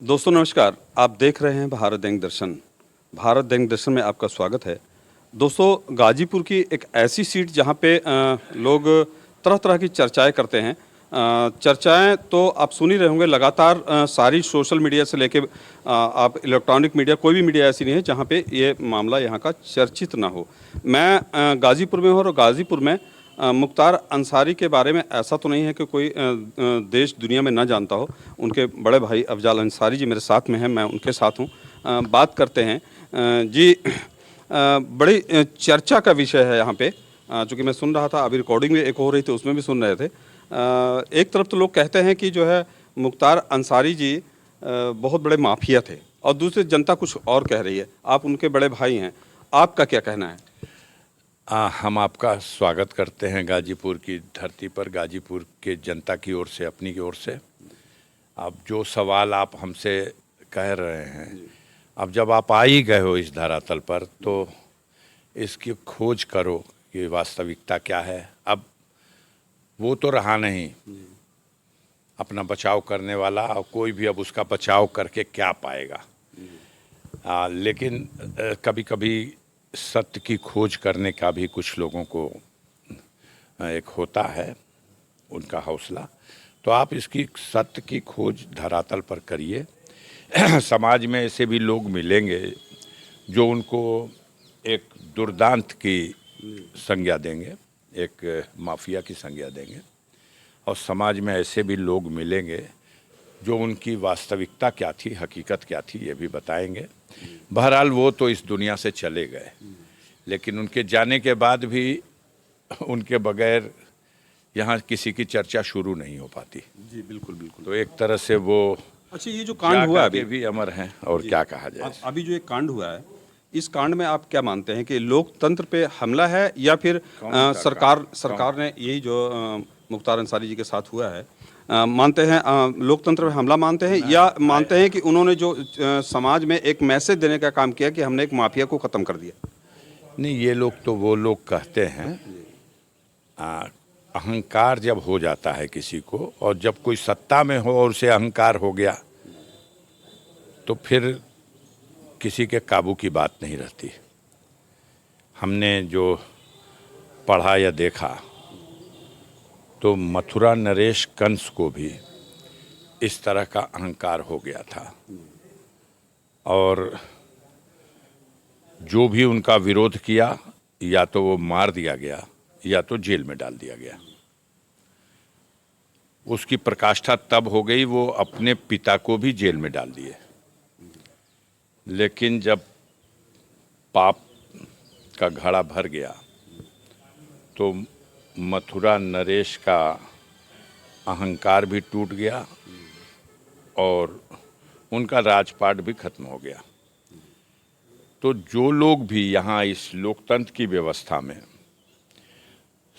दोस्तों नमस्कार, आप देख रहे हैं भारत दैनिक दर्शन। भारत दैनिक दर्शन में आपका स्वागत है। दोस्तों गाज़ीपुर की एक ऐसी सीट जहां पे लोग तरह-तरह की चर्चाएं करते हैं। चर्चाएं तो आप सुन ही रहे होंगे लगातार सारी सोशल मीडिया से लेके आप इलेक्ट्रॉनिक मीडिया कोई भी मीडिया ऐसी नहीं है जहां पे ये मामला यहाँ का चर्चित ना हो। मैं गाज़ीपुर में हूँ और गाज़ीपुर में मुख्तार अंसारी के बारे में ऐसा तो नहीं है कि कोई देश दुनिया में ना जानता हो। उनके बड़े भाई अफ़ज़ल अंसारी जी मेरे साथ में हैं, मैं उनके साथ हूँ। बात करते हैं जी बड़ी चर्चा का विषय है यहाँ पे। चूँकि मैं सुन रहा था, अभी रिकॉर्डिंग भी एक हो रही थी, उसमें भी सुन रहे थे। एक तरफ तो लोग कहते हैं कि जो है मुख्तार अंसारी जी बहुत बड़े माफिया थे और दूसरी जनता कुछ और कह रही है। आप उनके बड़े भाई हैं, आपका क्या कहना है? हम आपका स्वागत करते हैं गाजीपुर की धरती पर, गाजीपुर के जनता की ओर से, अपनी की ओर से। अब जो सवाल आप हमसे कह रहे हैं, अब जब आप आ ही गए हो इस धरातल पर तो इसकी खोज करो कि वास्तविकता क्या है। अब वो तो रहा नहीं अपना बचाव करने वाला, और कोई भी अब उसका बचाव करके क्या पाएगा। लेकिन कभी कभी सत्य की खोज करने का भी कुछ लोगों को एक होता है, उनका हौसला। तो आप इसकी सत्य की खोज धरातल पर करिए। समाज में ऐसे भी लोग मिलेंगे जो उनको एक दुर्दांत की संज्ञा देंगे, एक माफिया की संज्ञा देंगे, और समाज में ऐसे भी लोग मिलेंगे जो उनकी वास्तविकता क्या थी, हकीकत क्या थी, ये भी बताएंगे। बहरहाल वो तो इस दुनिया से चले गए, लेकिन उनके जाने के बाद भी उनके बगैर यहाँ किसी की चर्चा शुरू नहीं हो पाती। जी बिल्कुल बिल्कुल। तो एक तरह से वो अच्छा, ये जो कांड हुआ अभी भी अमर हैं, और क्या कहा जाए। अभी जो एक कांड हुआ है, इस कांड में आप क्या मानते हैं कि लोकतंत्र पे हमला है या फिर सरकार ने यही जो मुख्तार अंसारी जी के साथ हुआ है, मानते हैं लोकतंत्र पे हमला मानते हैं या मानते हैं कि उन्होंने जो समाज में एक मैसेज देने का काम किया कि हमने एक माफिया को खत्म कर दिया? नहीं, ये लोग तो वो लोग कहते हैं, अहंकार जब हो जाता है किसी को, और जब कोई सत्ता में हो और उसे अहंकार हो गया, तो फिर किसी के काबू की बात नहीं रहती। हमने जो पढ़ा या देखा, तो मथुरा नरेश कंस को भी इस तरह का अहंकार हो गया था, और जो भी उनका विरोध किया या तो वो मार दिया गया या तो जेल में डाल दिया गया। उसकी प्रकाष्ठा तब हो गई, वो अपने पिता को भी जेल में डाल दिए। लेकिन जब पाप का घड़ा भर गया तो मथुरा नरेश का अहंकार भी टूट गया और उनका राजपाट भी खत्म हो गया। तो जो लोग भी यहाँ इस लोकतंत्र की व्यवस्था में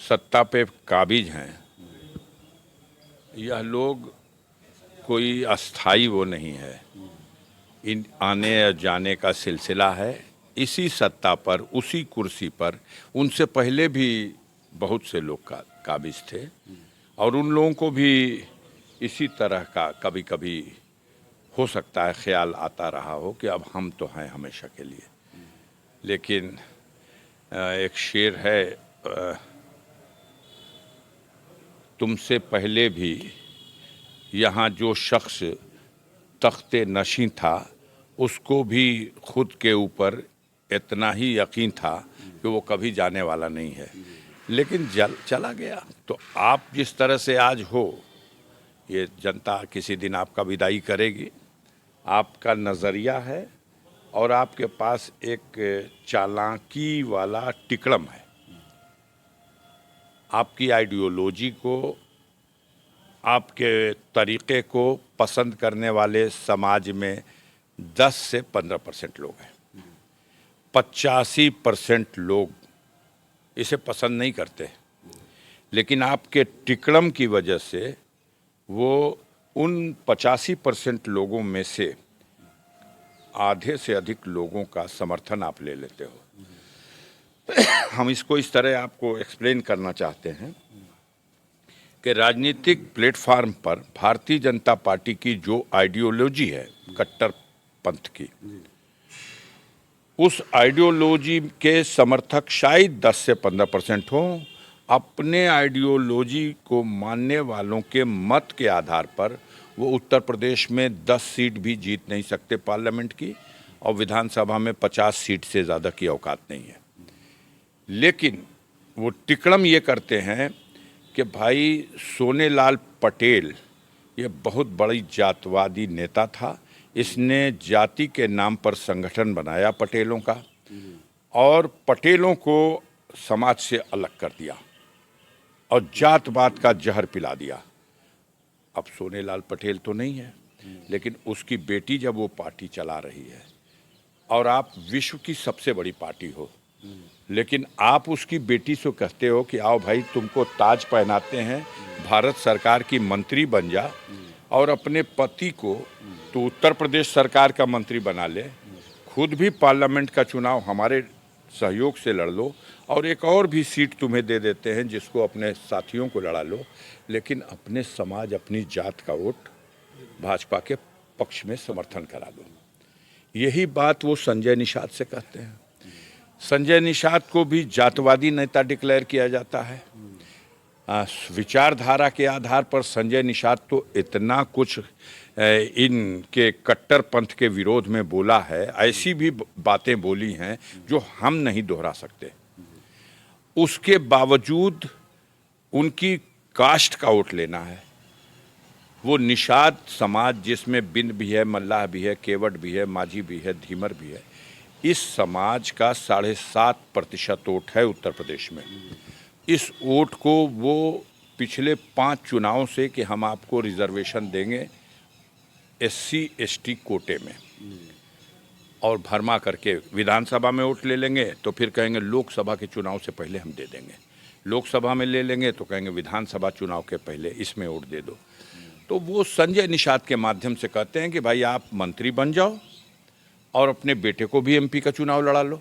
सत्ता पे काबिज हैं, यह लोग कोई अस्थाई वो नहीं है, इन आने या जाने का सिलसिला है। इसी सत्ता पर, उसी कुर्सी पर उनसे पहले भी बहुत से लोग काबिज थे, और उन लोगों को भी इसी तरह का कभी कभी हो सकता है ख्याल आता रहा हो कि अब हम तो हैं हमेशा के लिए। लेकिन एक शेर है, तुमसे पहले भी यहाँ जो शख्स तख्ते नशीं था, उसको भी खुद के ऊपर इतना ही यकीन था कि वो कभी जाने वाला नहीं है, लेकिन चला गया। तो आप जिस तरह से आज हो, ये जनता किसी दिन आपका विदाई करेगी। आपका नज़रिया है और आपके पास एक चालाकी वाला टिकड़म है। आपकी आइडियोलॉजी को, आपके तरीक़े को पसंद करने वाले समाज में 10 से 15% लोग हैं। 85% लोग इसे पसंद नहीं करते, लेकिन आपके टिकड़म की वजह से वो उन 85% लोगों में से आधे से अधिक लोगों का समर्थन आप ले लेते हो। हम इसको इस तरह आपको एक्सप्लेन करना चाहते हैं कि राजनीतिक प्लेटफार्म पर भारतीय जनता पार्टी की जो आइडियोलॉजी है कट्टर पंथ की, उस आइडियोलॉजी के समर्थक शायद 10 से 15% हों। अपने आइडियोलॉजी को मानने वालों के मत के आधार पर वो उत्तर प्रदेश में 10 सीट भी जीत नहीं सकते पार्लियामेंट की, और विधानसभा में 50 सीट से ज़्यादा की औकात नहीं है। लेकिन वो टिकड़म ये करते हैं कि भाई सोनेलाल पटेल ये बहुत बड़ी जातवादी नेता था, इसने जाति के नाम पर संगठन बनाया पटेलों का, और पटेलों को समाज से अलग कर दिया और जात-पात का जहर पिला दिया। अब सोनेलाल पटेल तो नहीं है, लेकिन उसकी बेटी जब वो पार्टी चला रही है, और आप विश्व की सबसे बड़ी पार्टी हो, लेकिन आप उसकी बेटी से कहते हो कि आओ भाई तुमको ताज पहनाते हैं, भारत सरकार की मंत्री बन जा, और अपने पति को तो उत्तर प्रदेश सरकार का मंत्री बना ले, खुद भी पार्लियामेंट का चुनाव हमारे सहयोग से लड़ लो, और एक और भी सीट तुम्हें दे देते हैं जिसको अपने साथियों को लड़ा लो, लेकिन अपने समाज अपनी जात का वोट भाजपा के पक्ष में समर्थन करा दो। यही बात वो संजय निषाद से कहते हैं। संजय निषाद को भी जातवादी नेता डिक्लेयर किया जाता है। विचारधारा के आधार पर संजय निषाद तो इतना कुछ इनके कट्टर पंथ के विरोध में बोला है, ऐसी भी बातें बोली हैं जो हम नहीं दोहरा सकते। उसके बावजूद उनकी कास्ट का वोट लेना है। वो निषाद समाज जिसमें बिंद भी है, मल्लाह भी है, केवट भी है, माझी भी है, धीमर भी है, इस समाज का 7.5% वोट है उत्तर प्रदेश में। इस वोट को वो पिछले 5 चुनावों से कि हम आपको रिजर्वेशन देंगे SC ST कोटे में, और भरमा करके विधानसभा में वोट ले लेंगे तो फिर कहेंगे लोकसभा के चुनाव से पहले हम दे देंगे, लोकसभा में ले लेंगे तो कहेंगे विधानसभा चुनाव के पहले इसमें वोट दे दो। तो वो संजय निषाद के माध्यम से कहते हैं कि भाई आप मंत्री बन जाओ और अपने बेटे को भी MP का चुनाव लड़ा लो,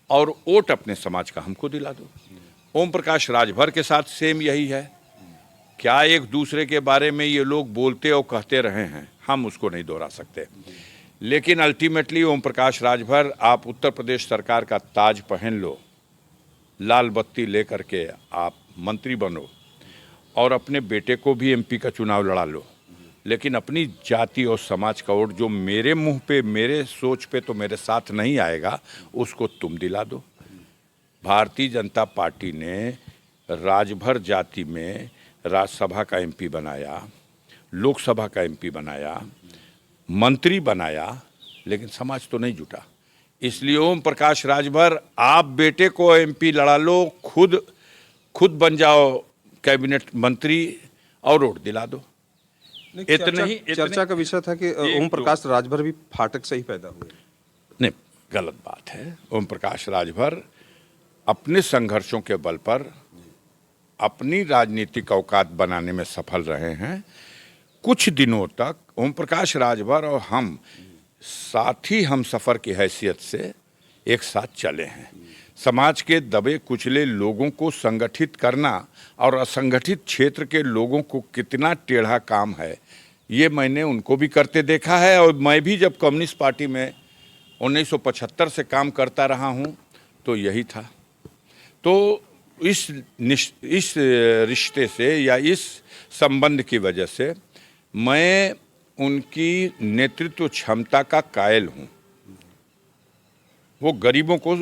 और वोट अपने समाज का हमको दिला दो। ओम प्रकाश राजभर के साथ सेम यही है। क्या एक दूसरे के बारे में ये लोग बोलते और कहते रहे हैं, हम उसको नहीं दोहरा सकते, लेकिन अल्टीमेटली ओम प्रकाश राजभर आप उत्तर प्रदेश सरकार का ताज पहन लो, लाल बत्ती लेकर के आप मंत्री बनो, और अपने बेटे को भी MP का चुनाव लड़ा लो, लेकिन अपनी जाति और समाज का वोट जो मेरे मुंह पे, मेरे सोच पे तो मेरे साथ नहीं आएगा, उसको तुम दिला दो। भारतीय जनता पार्टी ने राजभर जाति में राज्यसभा का MP बनाया, लोकसभा का MP बनाया, मंत्री बनाया, लेकिन समाज तो नहीं जुटा। इसलिए ओम प्रकाश राजभर आप बेटे को MP लड़ा लो, खुद बन जाओ कैबिनेट मंत्री और वोट दिला दो। चर्चा का विषय था कि ओम प्रकाश राजभर भी फाटक से ही पैदा हुए। नहीं, गलत बात है। ओम प्रकाश राजभर अपने संघर्षों के बल पर अपनी राजनीतिक औकात बनाने में सफल रहे हैं। कुछ दिनों तक ओम प्रकाश राजभर और हम साथी हम सफ़र की हैसियत से एक साथ चले हैं। समाज के दबे कुचले लोगों को संगठित करना और असंगठित क्षेत्र के लोगों को कितना टेढ़ा काम है, ये मैंने उनको भी करते देखा है, और मैं भी जब कम्युनिस्ट पार्टी में 1975 से काम करता रहा हूँ तो यही था। तो इस रिश्ते से या इस संबंध की वजह से मैं उनकी नेतृत्व क्षमता का कायल हूँ। वो गरीबों को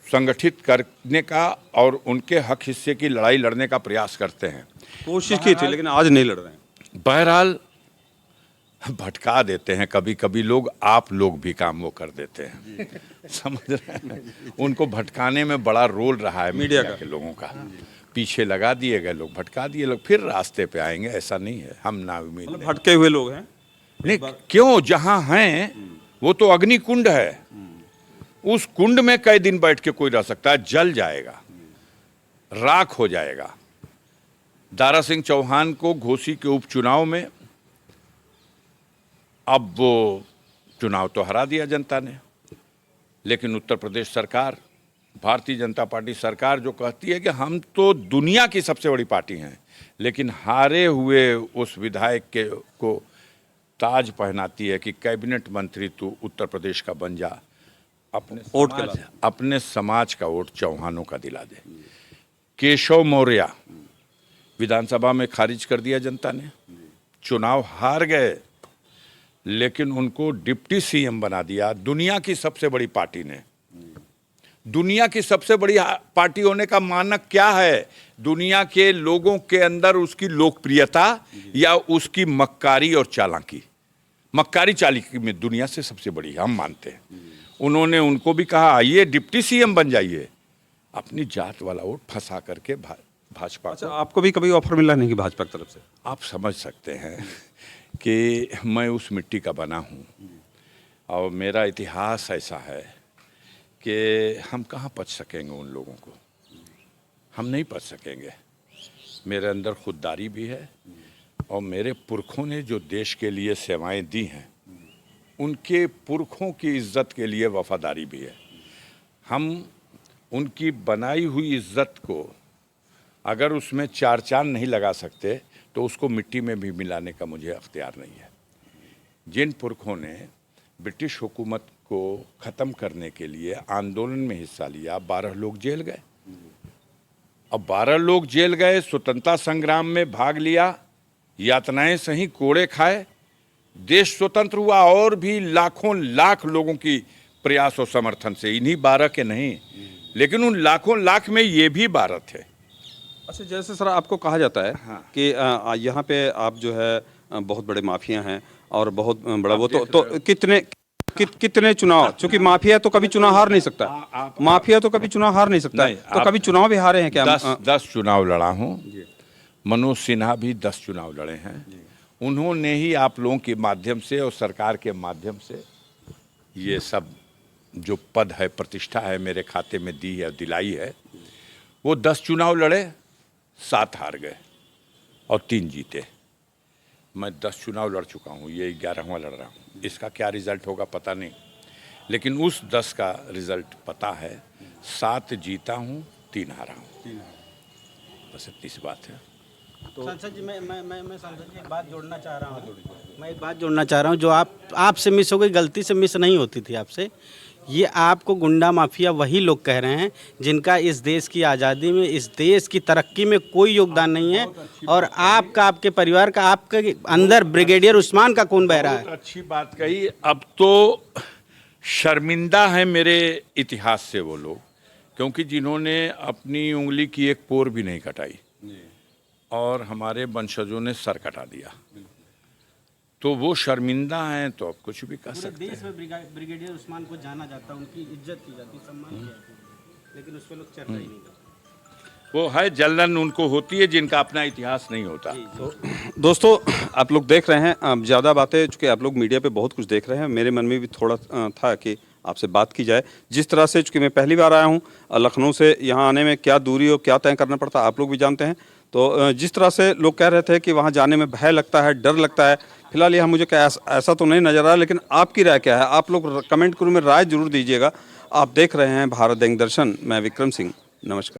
संगठित करने का और उनके हक हिस्से की लड़ाई लड़ने का प्रयास करते हैं। कोशिश की थी, लेकिन आज नहीं लड़ रहे हैं। बहरहाल भटका देते हैं कभी कभी लोग, आप लोग भी काम वो कर देते हैं, समझ रहे हैं। उनको भटकाने में बड़ा रोल रहा है मीडिया के लोगों का। पीछे लगा दिए गए लोग, भटका दिए लोग, फिर रास्ते पे आएंगे, ऐसा नहीं है। हम ना उम्मीद मतलब भटके हुए लोग हैं। नहीं, क्यों? जहाँ हैं वो तो अग्नि कुंड है, उस कुंड में कई दिन बैठ के कोई रह सकता है? जल जाएगा, राख हो जाएगा। दारा सिंह चौहान को घोसी के उपचुनाव में अब वो चुनाव तो हरा दिया जनता ने, लेकिन उत्तर प्रदेश सरकार भारतीय जनता पार्टी सरकार जो कहती है कि हम तो दुनिया की सबसे बड़ी पार्टी हैं, लेकिन हारे हुए उस विधायक के को ताज पहनाती है कि कैबिनेट मंत्री तू उत्तर प्रदेश का बन जा, अपने समाज का वोट चौहानों का दिला दे। केशव मौर्य विधानसभा में खारिज कर दिया जनता ने, चुनाव हार गए, लेकिन उनको डिप्टी सीएम बना दिया दुनिया की सबसे बड़ी पार्टी ने। दुनिया की सबसे बड़ी पार्टी होने का मानक क्या है? दुनिया के लोगों के अंदर उसकी लोकप्रियता या उसकी मक्कारी और चालाकी। मक्कारी चालाकी में दुनिया से सबसे बड़ी हम मानते हैं। उन्होंने उनको भी कहा आइए डिप्टी सीएम बन जाइए, अपनी जात वाला वोट फंसा करके भाजपा। अच्छा, आपको भी कभी ऑफर मिला नहीं कि भाजपा की तरफ से? आप समझ सकते हैं कि मैं उस मिट्टी का बना हूँ और मेरा इतिहास ऐसा है कि हम कहाँ पच सकेंगे उन लोगों को, हम नहीं पच सकेंगे। मेरे अंदर खुददारी भी है और मेरे पुरखों ने जो देश के लिए सेवाएं दी हैं, उनके पुरखों की इज्जत के लिए वफादारी भी है। हम उनकी बनाई हुई इज्जत को अगर उसमें चार चांद नहीं लगा सकते तो उसको मिट्टी में भी मिलाने का मुझे अख्तियार नहीं है। जिन पुरखों ने ब्रिटिश हुकूमत को ख़त्म करने के लिए आंदोलन में हिस्सा लिया, 12 लोग जेल गए। अब 12 लोग जेल गए, स्वतंत्रता संग्राम में भाग लिया, यातनाएं सही, कोड़े खाए, देश स्वतंत्र हुआ। और भी लाखों लाख लोगों की प्रयास और समर्थन से, इन्हीं 12 के नहीं, लेकिन उन लाखों लाख में ये भी 12 थे। अच्छा, जैसे सर आपको कहा जाता है कि यहाँ पे आप जो है बहुत बड़े माफिया हैं और बहुत बड़ा वो तो कितने चुनाव, चूंकि माफिया तो कभी चुनाव हार नहीं सकता, माफिया तो कभी चुनाव हार नहीं सकता, तो कभी चुनाव भी हारे हैं क्या? 10 चुनाव लड़ा हूँ, मनोज सिन्हा भी 10 चुनाव लड़े हैं। उन्होंने ही आप लोगों के माध्यम से और सरकार के माध्यम से ये सब जो पद है, प्रतिष्ठा है, मेरे खाते में दी है, दिलाई है। वो 10 चुनाव लड़े, 7 हार गए और 3 जीते। मैं 10 चुनाव लड़ चुका हूँ, ये 11वां लड़ रहा हूँ। इसका क्या रिजल्ट होगा पता नहीं, लेकिन उस 10 का रिजल्ट पता है। 7 जीता हूँ, 3 हारा हूँ, बस इतनी सी बात है। तो सांसद जी, मैं सांसद जी एक बात जोड़ना चाह रहा हूँ। मैं एक बात जोड़ना चाह रहा हूँ जो आपसे मिस हो गई, गलती से मिस नहीं होती थी आपसे। ये आपको गुंडा माफिया वही लोग कह रहे हैं जिनका इस देश की आज़ादी में, इस देश की तरक्की में कोई योगदान नहीं है, और आपका, आपके परिवार का, आपके अंदर ब्रिगेडियर उस्मान का खून बह रहा है। अच्छी बात कही। अब तो शर्मिंदा है मेरे इतिहास से वो लोग, क्योंकि जिन्होंने अपनी उंगली की एक पोर भी नहीं कटाई और हमारे वंशजों ने सर कटा दिया, तो वो शर्मिंदा हैं। तो अब कुछ भी कर सकते हैं। देश में ब्रिगेडियर उस्मान को जाना जाता, उनकी इज्जत की जाती, सम्मान किया जाता, लेकिन उस पर लोग चर्चा ही नहीं करते। वो है जलन उनको होती है जिनका अपना इतिहास नहीं होता। तो दोस्तों, आप लोग देख रहे हैं ज़्यादा बातें, चूँकि आप लोग मीडिया पे बहुत कुछ देख रहे हैं, मेरे मन में भी थोड़ा था कि आपसे बात की जाए। जिस तरह से, चूँकि मैं पहली बार आया हूँ लखनऊ से, यहाँ आने में क्या दूरी और क्या तय करना पड़ता आप लोग भी जानते हैं। तो जिस तरह से लोग कह रहे थे कि वहाँ जाने में भय लगता है, डर लगता है, फिलहाल यहाँ मुझे क्या ऐसा तो नहीं नज़र आ रहा, लेकिन आपकी राय क्या है? आप लोग कमेंट करूँ में राय जरूर दीजिएगा। आप देख रहे हैं भारत दैनिक दर्शन, मैं विक्रम सिंह, नमस्कार।